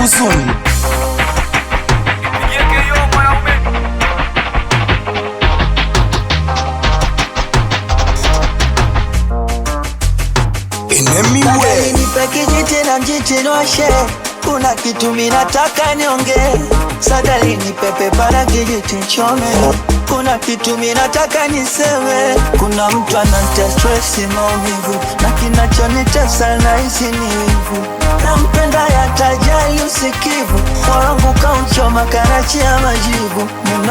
uzuri. Sadari nipe kijiti na mjichinoshe, kuna kitu minataka nionge. Sadari nipe pepa na kijiti nchome, kuna kitu minataka niseme. Kuna mtu ananitia stress maumivu, na kinachonitesa nahisi ni wivu. Nampenda yatajali usikivu, moyo wangu kauchoma karachi ya majivu.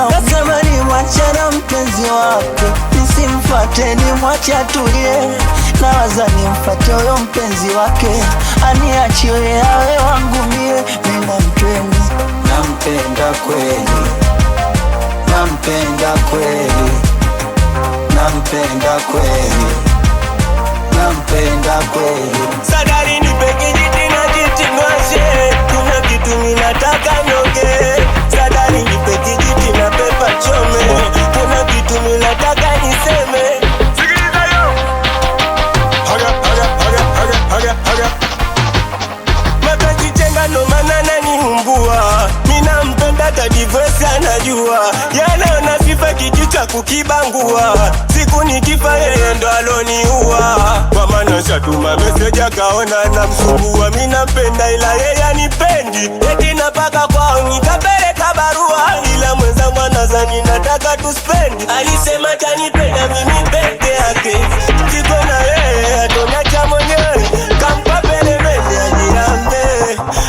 Kasema ni mwache na mpenzi wake, nisimfate ni mwache atulie. Nawaza nimfate huyo mpenzi wake, aniachie awe wangu mie. Mina mpenzi, nampenda kweli, nampenda kweli, nampenda kweli, nampenda kweli. Sadari nipe kijiti na jitingashe, kuna kitu minataka nionge. Sadari nipe kijiti na pepa chome, kuna kitu minataka niseme. Mapenzi chenga ndo maana ananiumbua, mina mpenda tadivesi anajua. Yanaona sifa kijicha kukibangua, siku nikifa yeye ndo aloniua. Kwa maana shatuma message akaona na msumbua. Mina mpenda ila yeye anipendi, eti napaka kwao nikapeleka barua. Ila mwenzangu anazani nataka tuspendi, alisema tanipenda mimi peke yake. Siko na yeye atonacha mwenyewe, kampa pelemende ajirambe.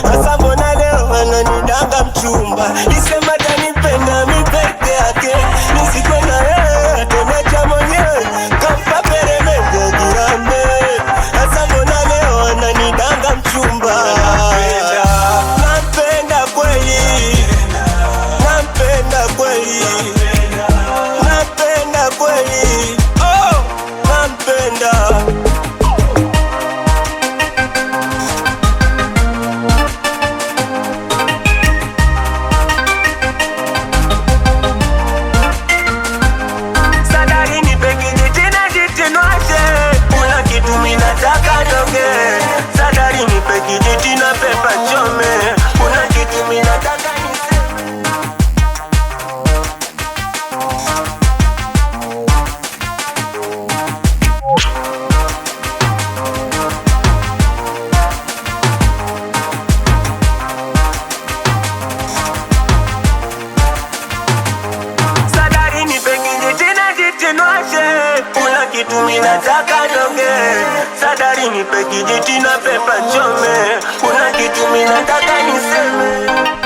Asa mbona leo ananidanga mchumba, isema tanipenda mimi peke yake. Nisiko na yeye atonacha mwenyewe, kampa pelemende ajirambe. Asa mbona leo ananidanga mchumba. Nampenda kweli, nampenda kweli, nampenda kweli, oh, nampenda. Sadari nipe kijiti na jitinwashe, kuna kitu minataka nionge. Sadari nipe kijiti na pepa chome, kuna kitu minataka niseme. Sadari nipe kijiti na jitinwashe, kuna kitu minataka nionge. Sadari nipe kijiti na pepa chome, kuna kitu minataka niseme.